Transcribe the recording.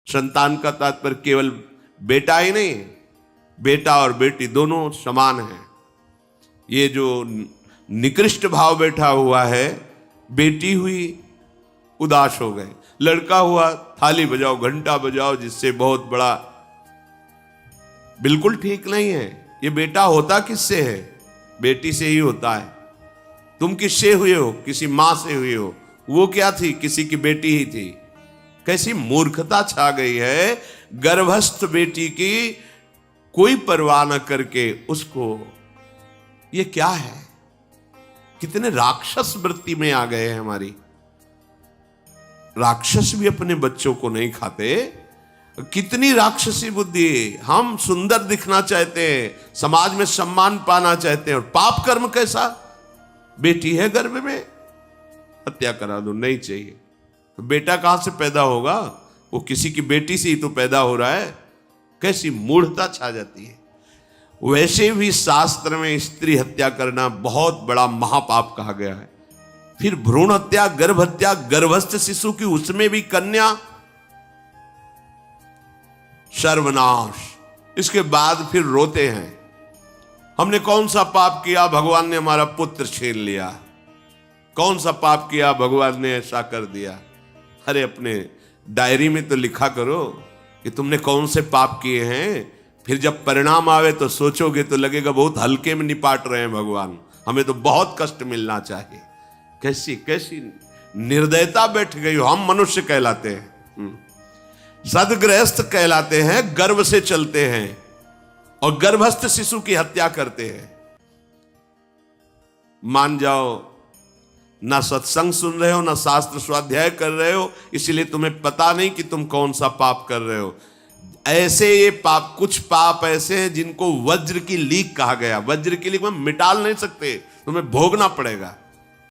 संतान का तात्पर्य केवल बेटा ही नहीं है, बेटा और बेटी दोनों समान हैं। ये जो निकृष्ट भाव बैठा हुआ है, बेटी हुई उदास हो गए, लड़का हुआ थाली बजाओ घंटा बजाओ, जिससे बहुत बड़ा, बिल्कुल ठीक नहीं है। ये बेटा होता किससे है? बेटी से ही होता है। तुम किससे हुए हो? किसी मां से हुए हो। वो क्या थी? किसी की बेटी ही थी। कैसी मूर्खता छा गई है, गर्भस्थ बेटी की कोई परवाह न करके उसको, ये क्या है? कितने राक्षस वृत्ति में आ गए हैं हमारी। राक्षस भी अपने बच्चों को नहीं खाते। कितनी राक्षसी बुद्धि। हम सुंदर दिखना चाहते हैं, समाज में सम्मान पाना चाहते हैं, और पाप कर्म कैसा? बेटी है गर्भ में, हत्या करा दो, नहीं चाहिए। तो बेटा कहां से पैदा होगा? वो किसी की बेटी से ही तो पैदा हो रहा है। कैसी मूढ़ता छा जाती है। वैसे भी शास्त्र में स्त्री हत्या करना बहुत बड़ा महापाप कहा गया है। फिर भ्रूण हत्या, गर्भ हत्या, गर्भस्थ शिशु की, उसमें भी कन्या, सर्वनाश। इसके बाद फिर रोते हैं, हमने कौन सा पाप किया, भगवान ने हमारा पुत्र छीन लिया। कौन सा पाप किया, भगवान ने ऐसा कर दिया। अरे अपने डायरी में तो लिखा करो कि तुमने कौन से पाप किए हैं। फिर जब परिणाम आवे तो सोचोगे तो लगेगा बहुत हल्के में निपाट रहे हैं भगवान, हमें तो बहुत कष्ट मिलना चाहिए। कैसी कैसी निर्दयता बैठ गई हो। हम मनुष्य कहलाते हैं, सदगृहस्थ कहलाते हैं, गर्भ से चलते हैं, और गर्भस्थ शिशु की हत्या करते हैं। मान जाओ, ना सत्संग सुन रहे हो, ना शास्त्र स्वाध्याय कर रहे हो, इसलिए तुम्हें पता नहीं कि तुम कौन सा पाप कर रहे हो। ऐसे ये पाप, कुछ पाप ऐसे हैं जिनको वज्र की लीक कहा गया। वज्र की लीक में मिटाल नहीं सकते, तुम्हें भोगना पड़ेगा।